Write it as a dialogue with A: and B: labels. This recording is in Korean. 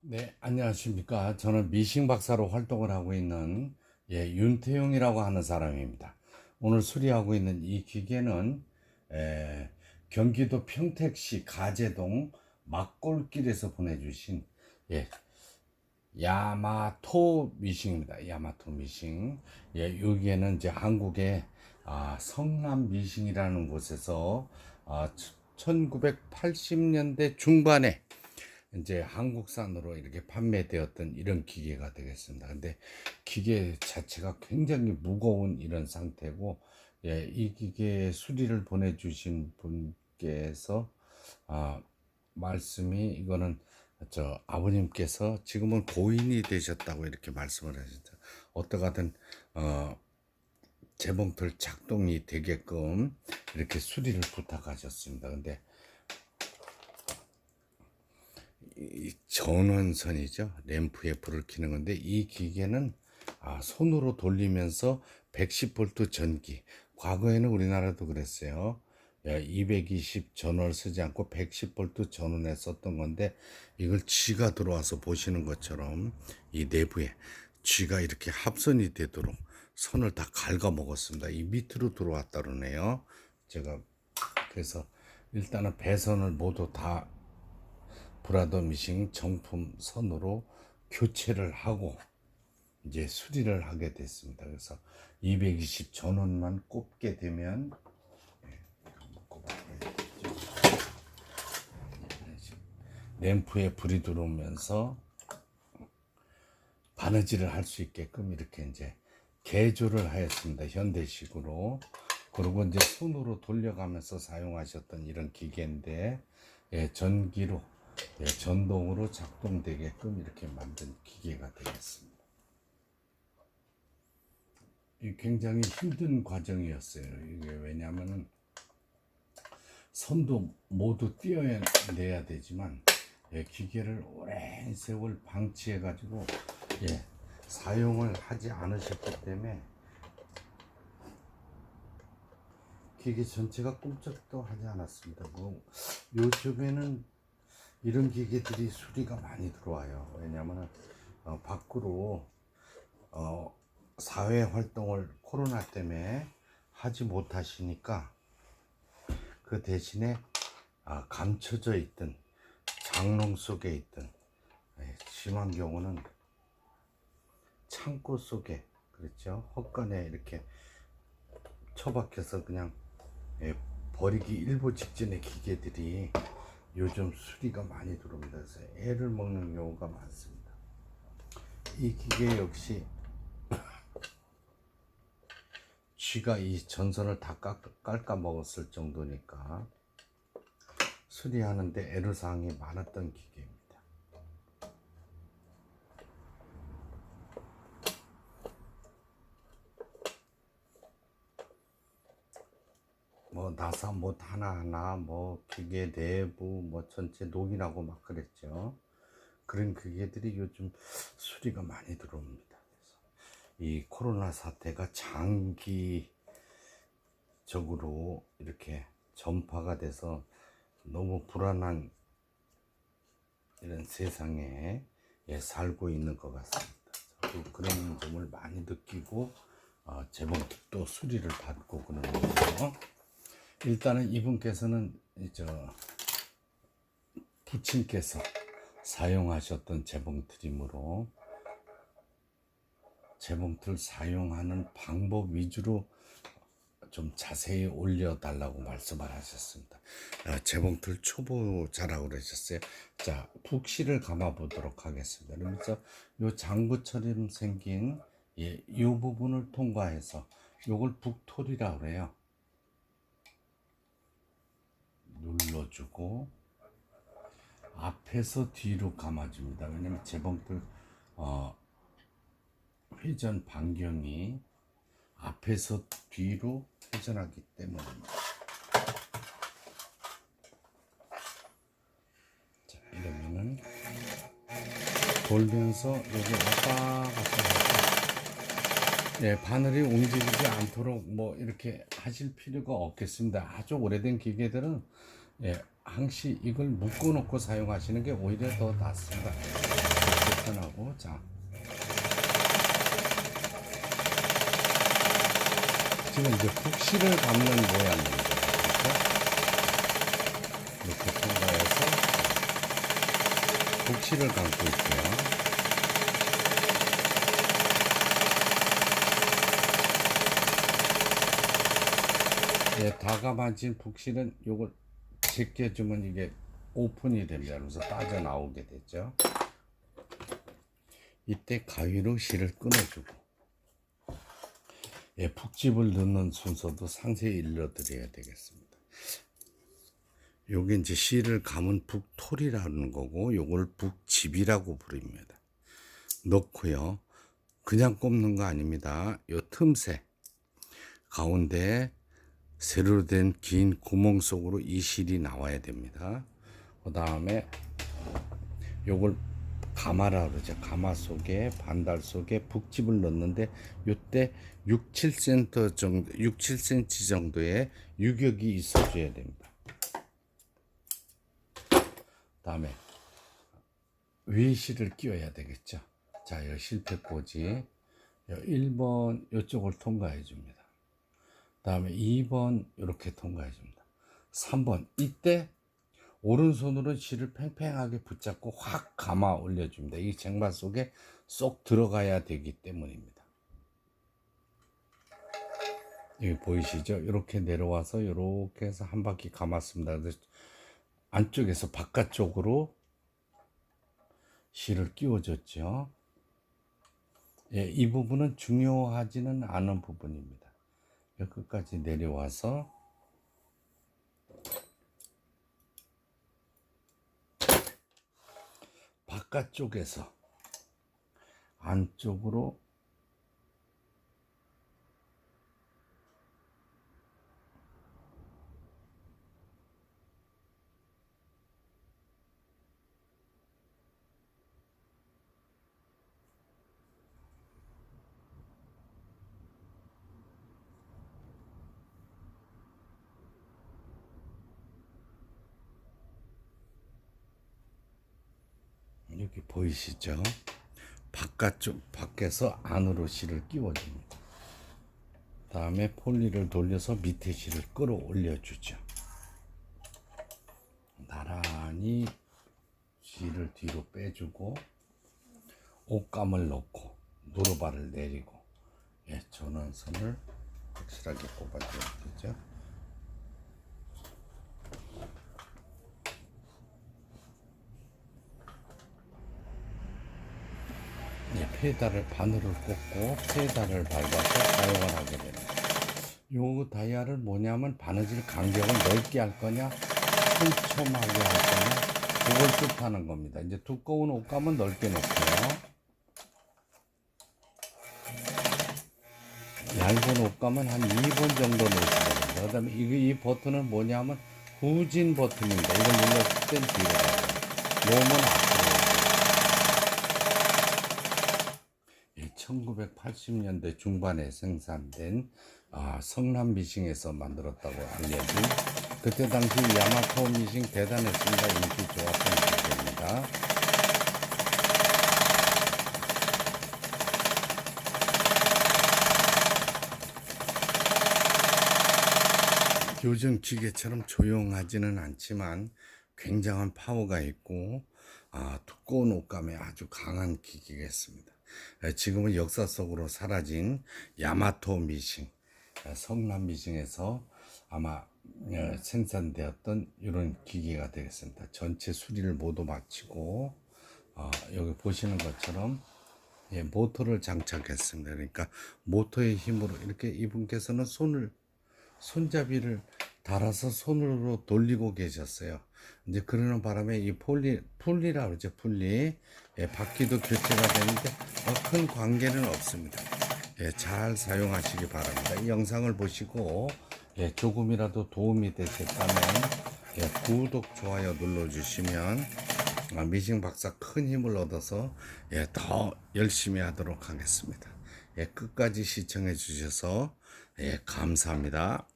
A: 네, 안녕하십니까. 저는 미싱 박사로 활동을 하고 있는 윤태용이라고 하는 사람입니다. 오늘 수리하고 있는 이 기계는 에, 경기도 평택시 가재동 막골길에서 보내주신 예, 야마토 미싱입니다. 야마토 미싱. 여기에는 이제 한국의 성남 미싱이라는 곳에서 1980년대 중반에 이제 한국산으로 이렇게 판매되었던 이런 기계가 되겠습니다. 근데 기계 자체가 굉장히 무거운 이런 상태고, 이 기계 수리를 보내주신 분께서 아, 말씀이 이거는 저 아버님께서 지금은 고인이 되셨다고 이렇게 말씀을 하셨죠. 어떠하든 재봉틀 작동이 되게끔 이렇게 수리를 부탁하셨습니다. 근데 이 전원선이죠. 램프에 불을 켜는 건데 이 기계는 손으로 돌리면서 110V 전기. 과거에는 우리나라도 그랬어요. 220 전원을 쓰지 않고 110V 전원에 썼던 건데 이걸 쥐가 들어와서 보시는 것처럼 이 내부에 쥐가 이렇게 합선이 되도록 선을 다 갉아 먹었습니다. 이 밑으로 들어왔다 그러네요. 제가 그래서 일단은 배선을 모두 다 브라더 미싱 정품 선으로 교체를 하고 이제 수리를 하게 됐습니다. 그래서 220 전원만 꼽게 되면 램프에 불이 들어오면서 바느질을 할 수 있게끔 이렇게 이제 개조를 하였습니다. 현대식으로. 그리고 이제 손으로 돌려가면서 사용하셨던 이런 기계인데 전기로 전동으로 작동되게끔 이렇게 만든 기계가 되겠습니다. 이 굉장히 힘든 과정이었어요. 이게 왜냐하면 선도 모두 띄어내야 되지만 기계를 오랜 세월 방치해 가지고 사용을 하지 않으셨기 때문에 기계 전체가 꼼짝도 하지 않았습니다. 뭐 요즘에는 이런 기계들이 수리가 많이 들어와요. 왜냐하면 밖으로 사회 활동을 코로나 때문에 하지 못하시니까 그 대신에 감춰져 있던 장롱 속에 있던 심한 경우는 창고 속에 그렇죠. 헛간에 이렇게 처박혀서 그냥 버리기 일보 직전의 기계들이 요즘 수리가 많이 들어옵니다. 그래서 애를 먹는 경우가 많습니다. 이 기계 역시 쥐가 이 전선을 다 깎아 먹었을 정도니까 수리하는데 애로사항이 많았던 기계입니다. 뭐 나사 못 하나하나 뭐 기계 내부 뭐 전체 녹이라고 막 그랬죠. 그런 기계들이 요즘 수리가 많이 들어옵니다. 그래서 이 코로나 사태가 장기적으로 이렇게 전파가 돼서 너무 불안한 이런 세상에 살고 있는 것 같습니다. 저도 그런 점을 많이 느끼고 재봉틀도 수리를 받고 그러는 거죠. 일단은 이분께서는 부친께서 사용하셨던 재봉틀이므로 재봉틀 사용하는 방법 위주로 좀 자세히 올려달라고 말씀을 하셨습니다. 재봉틀 초보자라고 그러셨어요. 자, 북실을 감아 보도록 하겠습니다. 그러면서 요 장구처럼 생긴 이 부분을 통과해서 요걸 북톨이라고 그래요. 눌러주고 앞에서 뒤로 감아줍니다. 왜냐면 재봉틀 회전 반경이 앞에서 뒤로 회전하기 때문입니다. 자, 이러면은 돌면서 여기 왔다 갔다 해서 바늘이 움직이지 않도록 뭐 이렇게 하실 필요가 없겠습니다. 아주 오래된 기계들은 항시 이걸 묶어 놓고 사용하시는 게 오히려 더 낫습니다. 편하고. 자, 지금 이제 북실을 감는 모양입니다. 그렇죠? 이렇게 통과해서 북실을 감고 있고요. 예, 다 감아진 북실은 요걸 제껴주면 이게 오픈이 됩니다. 그래서 빠져나오게 되죠. 이때 가위로 실을 끊어주고, 예, 북집을 넣는 순서도 상세히 일러드려야 되겠습니다. 요게 이제 실을 감은 북톨이라는 거고, 요걸 북집이라고 부릅니다. 넣고요. 그냥 꼽는 거 아닙니다. 요 틈새 가운데 세로로 된 긴 구멍 속으로 이 실이 나와야 됩니다. 그 다음에 요걸 가마라 그러죠. 가마 속에 반달 속에 북집을 넣는데 요때 6, 7cm 정도, 6, 7cm 정도의 유격이 있어줘야 됩니다. 다음에 위에 실을 끼워야 되겠죠. 자, 이 실패꽂이 1번 이쪽을 통과해 줍니다. 다음에 2번 이렇게 통과해 줍니다. 3번 이때 오른손으로 실을 팽팽하게 붙잡고 확 감아 올려줍니다. 이 쟁반 속에 쏙 들어가야 되기 때문입니다. 여기 보이시죠? 이렇게 내려와서 이렇게 해서 한 바퀴 감았습니다. 그래서 안쪽에서 바깥쪽으로 실을 끼워줬죠. 예, 이 부분은 중요하지는 않은 부분입니다. 끝까지 내려와서 바깥쪽에서 안쪽으로 여기 보이시죠? 밖에서 안으로 실을 끼워줍니다. 다음에 폴리를 돌려서 밑에 실을 끌어올려 주죠. 나란히 실을 뒤로 빼주고 옷감을 넣고 노루발을 내리고, 예, 전원선을 확실하게 꼽아줘야 되죠. 예, 페달을 바늘을 꽂고 페달을 밟아서 사용을 하게 됩니다. 요 다이아를 뭐냐면 바느질 간격을 넓게 할 거냐 촘촘하게 할 거냐 그걸 뜻하는 겁니다. 이제 두꺼운 옷감은 넓게 놓고요. 얇은 옷감은 한 2번 정도 넣으시면 됩니다. 그 다음에 이 버튼은 뭐냐면 후진 버튼입니다. 이걸 눌렀을 땐 뒤로 가요. 놓으면 앞으로. 1980년대 중반에 생산된 성남 미싱에서 만들었다고 알려진, 그때 당시 야마토 미싱 대단했습니다. 인기 좋았던 기계입니다. 요즘 기계처럼 조용하지는 않지만 굉장한 파워가 있고 두꺼운 옷감에 아주 강한 기계겠습니다. 지금은 역사 속으로 사라진 야마토 미싱, 성남 미싱에서 아마 생산되었던 이런 기계가 되겠습니다. 전체 수리를 모두 마치고 여기 보시는 것처럼, 예, 모터를 장착했습니다. 그러니까 모터의 힘으로 이렇게 이분께서는 손잡이를 달아서 손으로 돌리고 계셨어요. 이제 그러는 바람에 이 풀리라 그러죠. 풀리. 예, 바퀴도 교체가 되는데 큰 관계는 없습니다. 예, 잘 사용하시기 바랍니다. 이 영상을 보시고, 예, 조금이라도 도움이 되셨다면, 예, 구독, 좋아요 눌러주시면 미싱 박사 큰 힘을 얻어서, 예, 더 열심히 하도록 하겠습니다. 예, 끝까지 시청해 주셔서, 예, 감사합니다.